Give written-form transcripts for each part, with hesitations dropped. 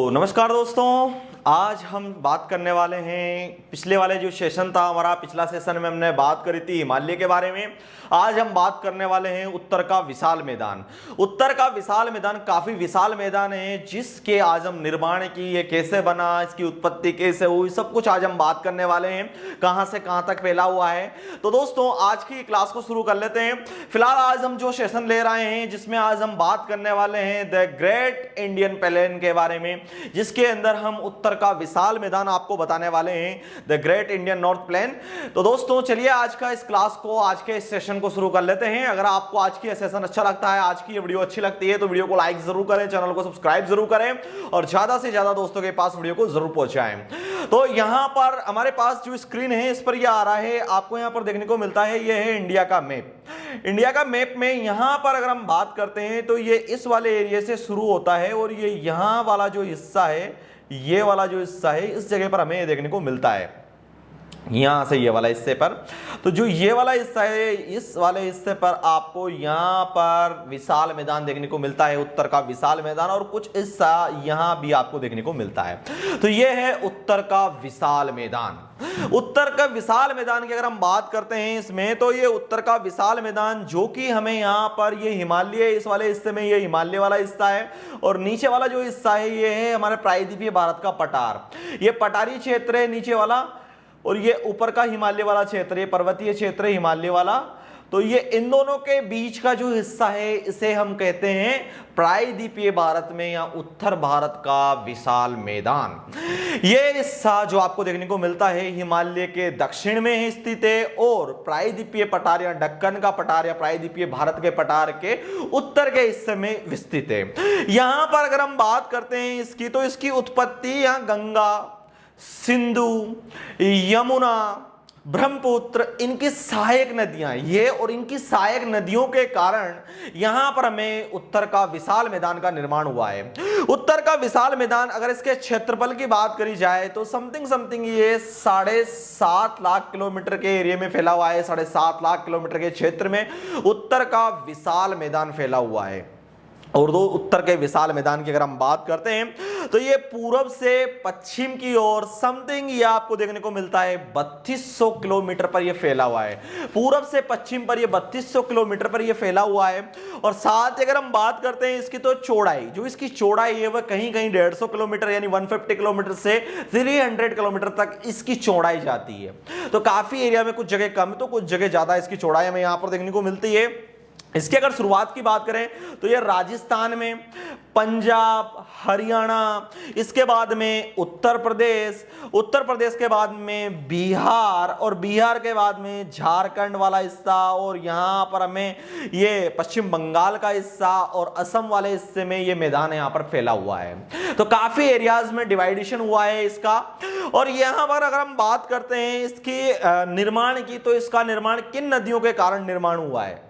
तो नमस्कार दोस्तों, आज हम बात करने वाले हैं। पिछले वाले जो सेशन था हमारा, पिछला सेशन में हमने बात करी थी हिमालय के बारे में। आज हम बात करने वाले हैं उत्तर का विशाल मैदान। उत्तर का विशाल मैदान काफी विशाल मैदान है, जिसके आज हम निर्माण की, ये कैसे बना, इसकी उत्पत्ति कैसे हुई, सब कुछ आज हम बात करने वाले हैं। कहां से कहां तक फैला हुआ है। तो दोस्तों आज की क्लास को शुरू कर लेते हैं। फिलहाल आज हम जो सेशन ले रहे हैं, जिसमें आज हम बात करने वाले हैं द ग्रेट इंडियन प्लेन के बारे में, जिसके अंदर हम उत्तर का विशाल मैदान आपको बताने वाले हैं, the great Indian north plain. तो दोस्तों चलिए आज का इस क्लास को, आज के इस सेशन को शुरू कर लेते हैं। अगर आपको आज की सेशन अच्छा लगता है, आज की ये वीडियो अच्छी लगती है, तो वीडियो को लाइक जरूर करें, चैनल को सब्सक्राइब जरूर करें और ज्यादा से ज्यादा दोस्तों के पास वीडियो को जरूर पहुंचाएं। तो यहां पर हमारे पास जो स्क्रीन है, इस पर यह आ रहा है, आपको यहां पर देखने को मिलता है, यह है इंडिया का मैप। इंडिया का मैप में यहां पर अगर हम बात करते हैं तो ये इस वाले एरिया से शुरू होता है और ये यहां वाला जो हिस्सा है, ये वाला जो हिस्सा है, इस जगह पर हमें देखने को मिलता है, यहां से ये वाला हिस्से पर। तो जो ये वाला हिस्सा है, इस वाले हिस्से पर आपको यहां पर विशाल मैदान देखने को मिलता है, उत्तर का विशाल मैदान, और कुछ हिस्सा यहां भी आपको देखने को मिलता है। तो ये है उत्तर का विशाल मैदान। उत्तर का विशाल मैदान की अगर हम बात करते हैं इसमें, तो ये उत्तर का विशाल मैदान जो कि हमें यहां पर ये हिमालय, इस वाले हिस्से में ये हिमालय वाला हिस्सा है, और नीचे वाला जो हिस्सा है ये है हमारे प्रायद्वीपीय भारत का पठार। ये पठारी क्षेत्र है नीचे वाला, और ये ऊपर का हिमालय वाला क्षेत्र, ये पर्वतीय क्षेत्र है हिमालय वाला। तो ये इन दोनों के बीच का जो हिस्सा है, इसे हम कहते हैं प्रायद्वीपीय भारत में या उत्तर भारत का विशाल मैदान। ये हिस्सा जो आपको देखने को मिलता है, हिमालय के दक्षिण में स्थित है, और प्रायद्वीपीय पठार या दक्कन का पठार या प्रायद्वीपीय भारत के पठार के उत्तर के हिस्से में विस्तृत है। यहां पर अगर हम बात करते हैं इसकी, तो इसकी उत्पत्ति यहां गंगा, सिंधु, यमुना, ब्रह्मपुत्र, इनकी सहायक नदियां ये, और इनकी सहायक नदियों के कारण यहां पर हमें उत्तर का विशाल मैदान का निर्माण हुआ है। उत्तर का विशाल मैदान अगर इसके क्षेत्रफल की बात करी जाए तो समथिंग ये 7.5 लाख किलोमीटर के एरिया में फैला हुआ है। 7.5 लाख किलोमीटर के क्षेत्र में उत्तर का विशाल मैदान फैला हुआ है। और दो उत्तर के विशाल मैदान की अगर हम बात करते हैं, तो ये पूरब से पश्चिम की ओर समथिंग ये आपको देखने को मिलता है 3200 किलोमीटर पर ये फैला हुआ है। पूरब से पश्चिम पर ये 3200 किलोमीटर पर ये फैला हुआ है। और साथ ही अगर हम बात करते हैं इसकी, तो चौड़ाई, जो इसकी चौड़ाई है वह कहीं कहीं 150 किलोमीटर यानी 150 किलोमीटर से 300 किलोमीटर तक इसकी चौड़ाई जाती है। तो काफी एरिया में कुछ जगह कम, तो कुछ जगह ज्यादा इसकी चौड़ाई हमें यहां पर देखने को मिलती है। इसकी अगर शुरुआत की बात करें तो ये राजस्थान में, पंजाब, हरियाणा, इसके बाद में उत्तर प्रदेश, उत्तर प्रदेश के बाद में बिहार, और बिहार के बाद में झारखंड वाला हिस्सा, और यहाँ पर हमें ये पश्चिम बंगाल का हिस्सा और असम वाले हिस्से में ये मैदान यहाँ पर फैला हुआ है। तो काफी एरियाज में डिवाइडेशन हुआ है इसका। और यहाँ पर अगर हम बात करते हैं इसकी निर्माण की, तो इसका निर्माण किन नदियों के कारण निर्माण हुआ है।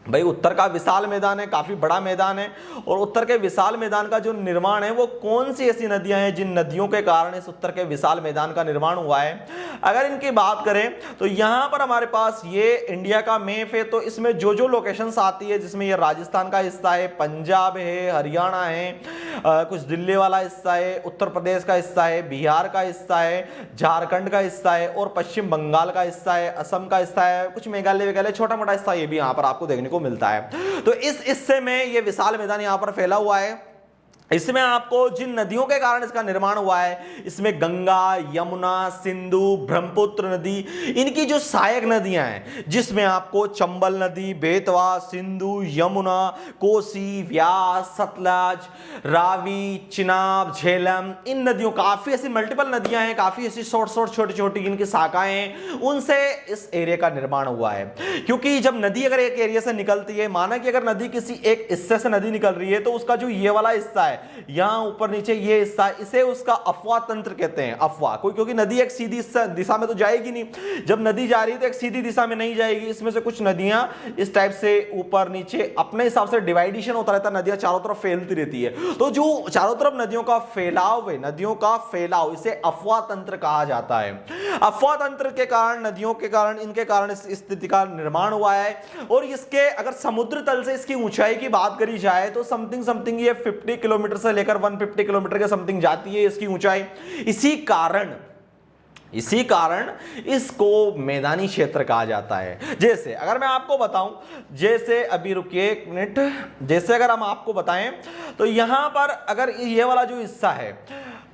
भाई उत्तर का विशाल मैदान है, काफी बड़ा मैदान है, और उत्तर के विशाल मैदान का जो निर्माण है वो कौन सी ऐसी नदियां हैं जिन नदियों के कारण इस उत्तर के विशाल मैदान का निर्माण हुआ है। अगर इनकी बात करें तो यहां पर हमारे पास ये इंडिया का मैप है, तो इसमें जो जो लोकेशंस आती है, जिसमें ये राजस्थान का हिस्सा है, पंजाब है, हरियाणा है, कुछ दिल्ली वाला हिस्सा है, उत्तर प्रदेश का हिस्सा है, बिहार का हिस्सा है, झारखंड का हिस्सा है, और पश्चिम बंगाल का हिस्सा है, असम का हिस्सा है, कुछ मेघालय छोटा मोटा हिस्सा ये भी यहाँ पर आपको देखने को मिलता है। तो इस हिस्से में ये विशाल मैदान यहां पर फैला हुआ है। इसमें आपको जिन नदियों के कारण इसका निर्माण हुआ है, इसमें गंगा, यमुना, सिंधु, ब्रह्मपुत्र नदी, इनकी जो सहायक नदियां हैं, जिसमें आपको चंबल नदी, बेतवा, सिंधु, यमुना, कोसी, व्यास, सतलज, रावी, चिनाब, झेलम, इन नदियों, काफी ऐसी मल्टीपल नदियां हैं, काफी ऐसी शॉर्ट छोटी छोटी इनकी शाखाएं हैं, उनसे इस एरिया का निर्माण हुआ है। क्योंकि जब नदी अगर एक एरिया से निकलती है, माना कि अगर नदी किसी एक हिस्से से नदी निकल रही है, तो उसका जो ये वाला हिस्सा है, यहां ऊपर नीचे ये हिस्सा, इसे उसका अफवाह तंत्र कहते हैं। अफवाह कोई, क्योंकि नदी एक सीधी दिशा में तो जाएगी नहीं, जब नदी जा रही है तो एक सीधी दिशा में नहीं जाएगी। इसमें से कुछ नदियां इस टाइप से ऊपर नीचे अपने हिसाब से डिवाइडेशन होता रहता है, नदियां चारों तरफ फैलती रहती है। तो जो चारों तरफ नदियों का फैलाव है, नदियों का फैलाव, इसे अफवाह तंत्र कहा जाता है। अफवाह तंत्र के कारण, नदियों के कारण, इनके कारण इस स्थिति का निर्माण हुआ है। और इसके अगर समुद्र तल से इसकी ऊंचाई की बात करी जाए तो समथिंग ये 50 किलोमीटर किलोमीटर से लेकर 150 किलोमीटर के समथिंग जाती है इसकी ऊंचाई। इसी कारण इसको मैदानी क्षेत्र कहा जाता है। जैसे अगर मैं आपको बताऊं, जैसे अभी रुकिए एक मिनट, जैसे अगर हम आपको बताएं तो यहां पर अगर ये वाला जो हिस्सा है,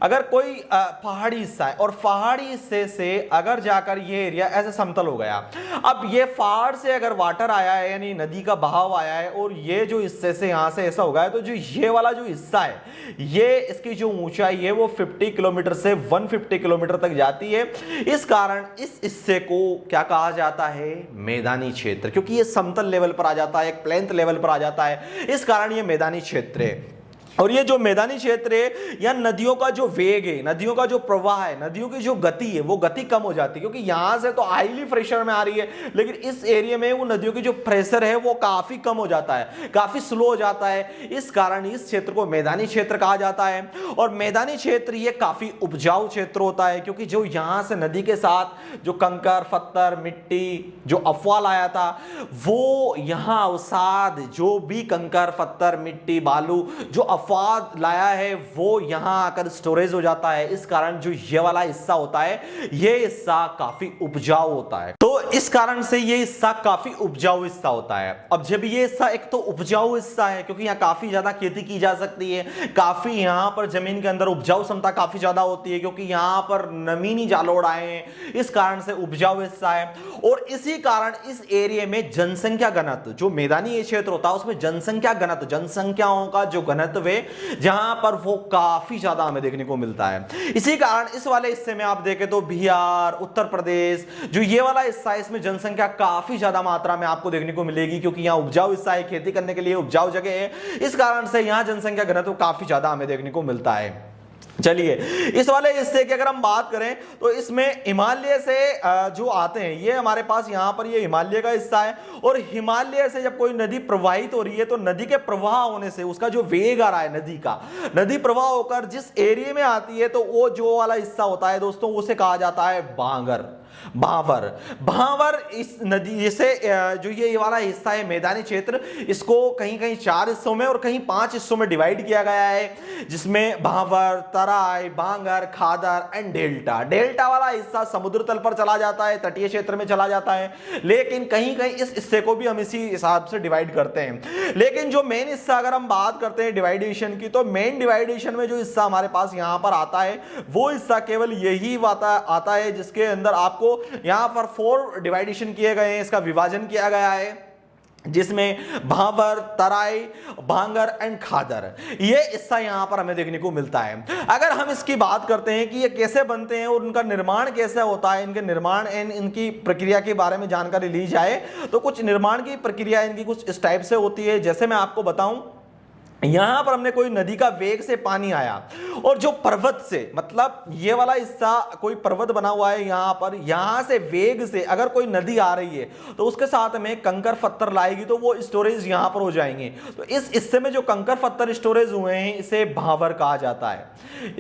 अगर कोई पहाड़ी हिस्सा है और पहाड़ी हिस्से से अगर जाकर ये एरिया ऐसे समतल हो गया, अब ये पहाड़ से अगर वाटर आया है यानी नदी का बहाव आया है और ये जो हिस्से से यहां से ऐसा हो गया है, तो जो ये वाला जो हिस्सा है, ये इसकी जो ऊंचाई है वो 50 किलोमीटर से 150 किलोमीटर तक जाती है। इस कारण इस हिस्से को क्या कहा जाता है, मैदानी क्षेत्र, क्योंकि ये समतल लेवल पर आ जाता है, एक प्लेन्थ लेवल पर आ जाता है, इस कारण ये मैदानी क्षेत्र है। और ये जो मैदानी क्षेत्र है या नदियों का जो वेग है, नदियों का जो प्रवाह है, नदियों की जो गति है, वो गति कम हो जाती है, क्योंकि यहां से तो हाईली प्रेशर में आ रही है, लेकिन इस एरिया में वो नदियों की जो प्रेशर है वो काफी कम हो जाता है, काफी स्लो हो जाता है। इस कारण इस क्षेत्र को मैदानी क्षेत्र कहा जाता है। और मैदानी क्षेत्र ये काफी उपजाऊ क्षेत्र होता है, क्योंकि जो यहां से नदी के साथ जो कंकर पत्थर मिट्टी जो अफवाह आया था, वो यहां अवसाद जो भी कंकर पत्थर मिट्टी बालू जो अफवाद लाया है वो यहां आकर स्टोरेज हो जाता है। इस कारण जो ये वाला हिस्सा होता है, ये हिस्सा काफी उपजाऊ होता है। तो इस कारण से ये हिस्सा काफी उपजाऊ हिस्सा होता है। अब जब ये हिस्सा एक तो उपजाऊ हिस्सा है, क्योंकि यहाँ काफी ज्यादा खेती की जा सकती है, काफी यहाँ पर जमीन के अंदर उपजाऊ क्षमता काफी ज्यादा होती है, क्योंकि यहाँ पर नमीनी जालोड़ आए हैं, इस कारण से उपजाऊ हिस्सा है। और इसी कारण इस एरिया में जनसंख्या घनत्व, जो मैदानी क्षेत्र होता है उसमें जनसंख्या घनत्व, जनसंख्याओं का जो घनत्व है जहां पर वो काफी ज्यादा हमें देखने को मिलता है। इसी कारण इस वाले हिस्से में आप देखें तो बिहार, उत्तर प्रदेश, जो ये वाला हिस्सा है, इसमें जनसंख्या काफी ज्यादा मात्रा में आपको देखने को मिलेगी, क्योंकि यहाँ उपजाऊ हिस्सा है, खेती करने के लिए उपजाऊ जगह है। इस कारण से यहाँ जनसंख्या घनत्व काफी ज्यादा हमें देखने को मिलता है। चलिए इस वाले हिस्से की अगर हम बात करें तो इसमें हिमालय से जो आते हैं, ये हमारे पास यहाँ पर ये हिमालय का हिस्सा है। और हिमालय से जब कोई नदी प्रवाहित हो रही है तो नदी के प्रवाह होने से उसका जो वेग आ रहा है नदी का, नदी प्रवाह होकर जिस एरिया में आती है, तो वो जो वाला हिस्सा होता है दोस्तों, उसे कहा जाता है भांगर, भांवर। भांवर इस नदी जैसे जो ये वाला हिस्सा है मैदानी क्षेत्र, इसको कहीं कहीं 4 हिस्सों में और कहीं 5 हिस्सों में डिवाइड किया गया है, जिसमें भांवर, तराई, भांगर, खादर एंड डेल्टा। डेल्टा वाला हिस्सा समुद्र तल पर चला जाता है, तटीय क्षेत्र में चला जाता है, लेकिन कहीं कहीं इस हिस्से को भी हम इसी हिसाब से डिवाइड करते हैं। लेकिन जो मेन हिस्सा अगर हम बात करते हैं डिवाइडेशन की, तो मेन डिवाइडेशन में जो हिस्सा हमारे पास यहां पर आता है, वो हिस्सा केवल यही आता है जिसके अंदर आपको यहां पर 4 डिवाइडेशन किए गए हैं, इसका विभाजन किया गया है, जिसमें भांवर, तराई, भांगर एंड खादर, ये हिस्सा यहां पर हमें देखने को मिलता है। अगर हम इसकी बात करते हैं कि ये कैसे बनते हैं और उनका निर्माण कैसे होता है, इनके निर्माण एंड इनकी प्रक्रिया के बारे में जानकारी ली जाए, तो कुछ निर्माण की प्रक्रिया इनकी कुछ इस टाइप से होती है। जैसे मैं आपको बताऊं, यहां पर हमने कोई नदी का वेग से पानी आया और जो पर्वत से, मतलब ये वाला हिस्सा कोई पर्वत बना हुआ है यहां पर, यहां से वेग से अगर कोई नदी आ रही है तो उसके साथ में कंकर पत्थर लाएगी तो वो स्टोरेज यहां पर हो जाएंगे। तो इस हिस्से में जो कंकर पत्थर स्टोरेज हुए हैं इसे भांवर कहा जाता है,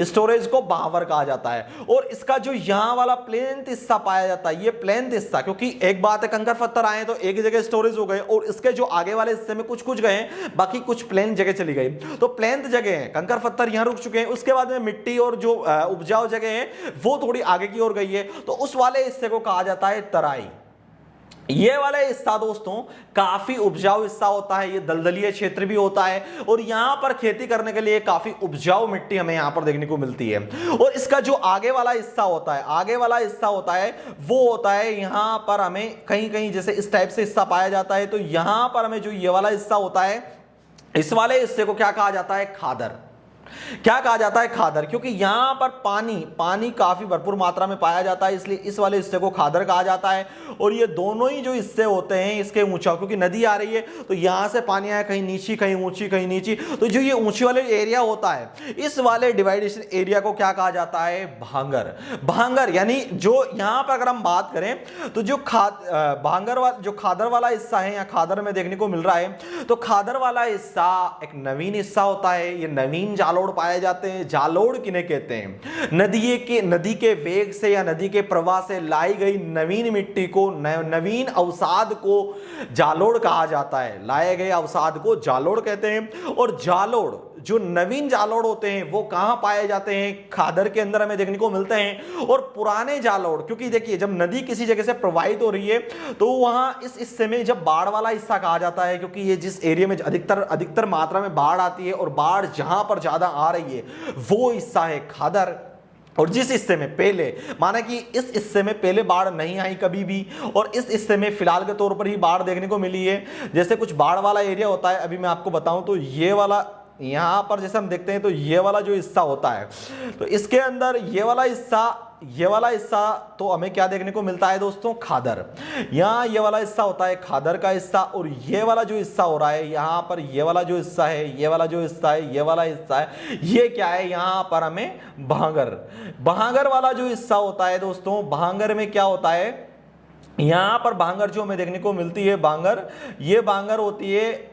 स्टोरेज को भांवर कहा जाता है। और इसका जो यहां वाला प्लेन हिस्सा पाया जाता है, ये प्लेन हिस्सा, क्योंकि एक बात है कंकर पत्थर आए तो एक जगह स्टोरेज हो गए और इसके जो आगे वाले हिस्से में कुछ गए, बाकी कुछ प्लेन जगह चली गई। तो प्लेन जगह है, कंकर पत्थर यहां रुक चुके हैं, उसके बाद में मिट्टी और जो उपजाऊ जगह है वो थोड़ी आगे की ओर गई है, तो उस वाले हिस्से को कहा जाता है तराई। ये वाला हिस्सा दोस्तों काफी उपजाऊ हिस्सा होता है, ये दलदलीय क्षेत्र भी होता है और यहां पर खेती करने के लिए काफी उपजाऊ मिट्टी हमें यहां पर देखने को मिलती है। और इसका जो आगे वाला हिस्सा होता है, आगे वाला हिस्सा होता है वो होता है यहां पर हमें कहीं कहीं जैसे इस टाइप से हिस्सा पाया जाता है। तो यहां पर हमें जो ये वाला हिस्सा होता है, इस वाले हिस्से को क्या कहा जाता है, खादर। क्या कहा जाता है, खादर, क्योंकि यहां पर पानी काफी भरपूर मात्रा में पाया जाता है, इसलिए इस वाले हिस्से को खादर कहा जाता है। और ये दोनों ही जो हिस्से होते हैं इसके ऊंचा, क्योंकि नदी आ रही है तो यहां से पानी आया, कहीं नीची कहीं ऊंची कहीं नीची, तो जो ये ऊंची वाले एरिया होता है, इस वाले डिवाइडेशन एरिया को क्या कहा जाता है, भांगर। भांगर यानी जो यहां पर अगर हम बात करें तो जो जो खादर वाला हिस्सा है, यहाँ खादर में देखने को मिल रहा है, तो खादर वाला हिस्सा एक नवीन हिस्सा होता है। ये नवीन जालोड़ पाए जाते हैं। जालोड़ किन्हें कहते हैं, नदी के वेग से या नदी के प्रवाह से लाई गई नवीन मिट्टी को, नवीन अवसाद को जालोड़ कहा जाता है। लाए गए अवसाद को जालोड़ कहते हैं। और जालोड़ जो नवीन जालोड़ होते हैं वो कहां पाए जाते हैं, खादर के अंदर हमें देखने को मिलते हैं। और पुराने जालोड़, क्योंकि देखिए जब नदी किसी जगह से प्रवाहित हो रही है तो वहां इस हिस्से में जब बाढ़ वाला हिस्सा कहा जाता है, क्योंकि ये जिस एरिया में अधिकतर मात्रा में बाढ़ आती है और बाढ़ जहां पर ज्यादा आ रही है वो हिस्सा है खादर। और जिस हिस्से में पहले, माना कि इस हिस्से में पहले बाढ़ नहीं आई कभी भी, और इस हिस्से में फिलहाल के तौर पर ही बाढ़ देखने को मिली है। जैसे कुछ बाढ़ वाला एरिया होता है, अभी मैं आपको बताऊं तो ये वाला यहां पर जैसे हम देखते हैं तो ये वाला जो हिस्सा होता है, तो इसके अंदर ये वाला हिस्सा तो हमें क्या देखने को मिलता है दोस्तों, खादर। यहाँ ये वाला हिस्सा होता है खादर का हिस्सा, और ये वाला जो हिस्सा हो रहा है यहाँ पर, ये वाला जो हिस्सा है, ये वाला जो हिस्सा है, ये वाला हिस्सा है, ये क्या है, यहाँ पर हमें बहांगर वाला जो हिस्सा होता है दोस्तों, बहांगर में क्या होता है, यहाँ पर बहांगर जो हमें देखने को मिलती है, बांगर, ये बांगर होती है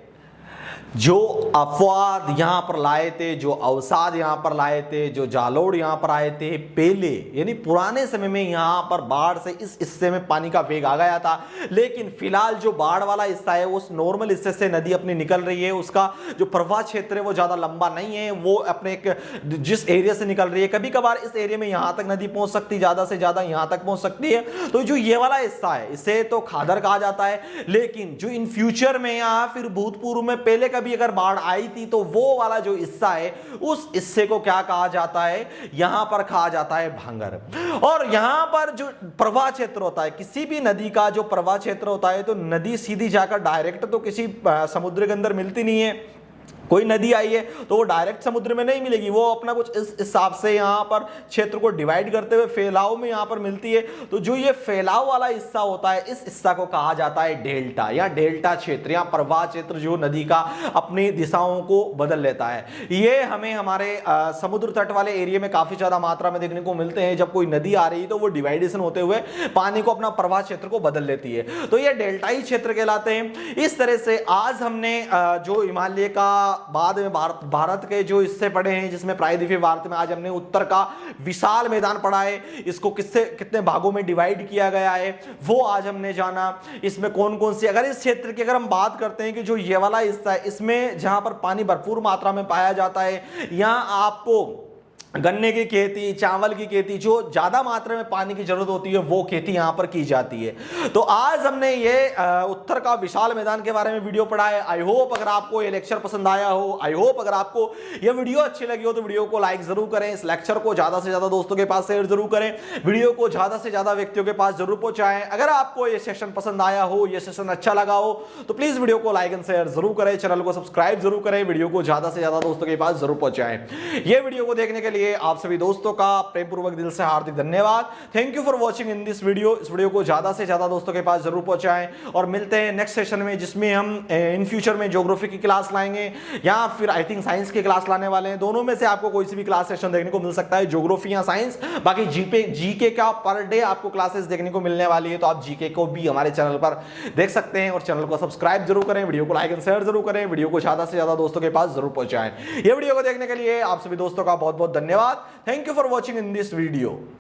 जो अफवाद यहां पर लाए थे, जो अवसाद यहां पर लाए थे, जो जालोड़ यहां पर आए थे पहले, यानी पुराने समय में यहां पर बाढ़ से इस हिस्से में पानी का वेग आ गया था। लेकिन फिलहाल जो बाढ़ वाला हिस्सा है उस नॉर्मल हिस्से से नदी अपनी निकल रही है, उसका जो प्रवाह क्षेत्र है वो ज्यादा लंबा नहीं है, वो अपने एक जिस एरिया से निकल रही है, कभी कभार इस एरिया में यहां तक नदी पहुंच सकती है, ज्यादा से ज्यादा यहां तक पहुंच सकती है। तो जो ये वाला हिस्सा है इसे तो खादर कहा जाता है, लेकिन जो इन फ्यूचर में या फिर भूतपूर्व में पहले भी अगर बाढ़ आई थी तो वो वाला जो हिस्सा है उस हिस्से को क्या कहा जाता है, यहां पर कहा जाता है भांगर। और यहां पर जो प्रवाह क्षेत्र होता है, किसी भी नदी का जो प्रवाह क्षेत्र होता है, तो नदी सीधी जाकर डायरेक्ट तो किसी समुद्र के अंदर मिलती नहीं है। कोई नदी आई है तो वो डायरेक्ट समुद्र में नहीं मिलेगी, वो अपना कुछ इस हिसाब से यहाँ पर क्षेत्र को डिवाइड करते हुए फैलाव में यहाँ पर मिलती है। तो जो ये फैलाव वाला हिस्सा होता है, इस हिस्सा को कहा जाता है डेल्टा, या डेल्टा क्षेत्र या प्रवाह क्षेत्र, जो नदी का अपनी दिशाओं को बदल लेता है। ये हमें हमारे समुद्र तट वाले एरिया में काफी ज्यादा मात्रा में देखने को मिलते हैं। जब कोई नदी आ रही है तो वो डिवाइडेशन होते हुए पानी को अपना प्रवाह क्षेत्र को बदल लेती है, तो ये डेल्टाई क्षेत्र कहलाते हैं। इस तरह से आज हमने जो हिमालय का बाद में भारत के जो हिस्से पढ़े हैं, जिसमें प्रायद्वीपीय भारत में आज हमने उत्तर का विशाल मैदान पढ़ा है, इसको कितने भागों में डिवाइड किया गया है वो आज हमने जाना। इसमें कौन कौन सी, अगर इस क्षेत्र की अगर हम बात करते हैं कि जो ये वाला हिस्सा है, इसमें जहां पर पानी भरपूर मात्रा में पाया जाता है, यहां आपको गन्ने की खेती, चावल की खेती, जो ज्यादा मात्रा में पानी की जरूरत होती है वो खेती यहां पर की जाती है। तो आज हमने ये उत्तर का विशाल मैदान के बारे में वीडियो पढ़ा है। आई होप अगर आपको ये लेक्चर पसंद आया हो, आई होप अगर आपको ये वीडियो अच्छी लगी हो तो वीडियो को लाइक जरूर करें, इस लेक्चर को ज्यादा से ज्यादा दोस्तों के पास शेयर जरूर करें, वीडियो को ज्यादा से ज्यादा व्यक्तियों के पास जरूर पहुंचाएं। अगर आपको ये सेशन पसंद आया हो, ये सेशन अच्छा लगा हो, तो प्लीज वीडियो को लाइक एंड शेयर जरूर करें, चैनल को सब्सक्राइब जरूर करें, वीडियो को ज्यादा से ज्यादा दोस्तों के पास जरूर पहुंचाएं। ये वीडियो को देखने के लिए आप सभी दोस्तों का प्रेमपूर्वक दिल से हार्दिक धन्यवाद। Thank you for watching in this video. इस वीडियो को ज्यादा से ज्यादा दोस्तों के पास जरूर पहुंचाएं, और मिलते हैं नेक्स्ट सेशन में, जिसमें हम इन फ्यूचर में ज्योग्राफी की क्लास लाएंगे या फिर आई थिंक साइंस की क्लास लाने वाले हैं। दोनों में से आपको कोई सी भी क्लास सेशन देखने को मिल सकता है, ज्योग्राफी या साइंस। बाकी जीके का पर डे आपको क्लासेस देखने को मिलने वाली है, तो आप जीके को भी हमारे चैनल पर देख सकते हैं। और चैनल को सब्सक्राइब जरूर करें, वीडियो को लाइक एंड शेयर जरूर करें, वीडियो को ज्यादा से ज्यादा दोस्तों के पास जरूर पहुंचाएं। ये वीडियो को देखने के लिए आप सभी दोस्तों का बहुत बहुत धन्यवाद। Thank you for watching in this video.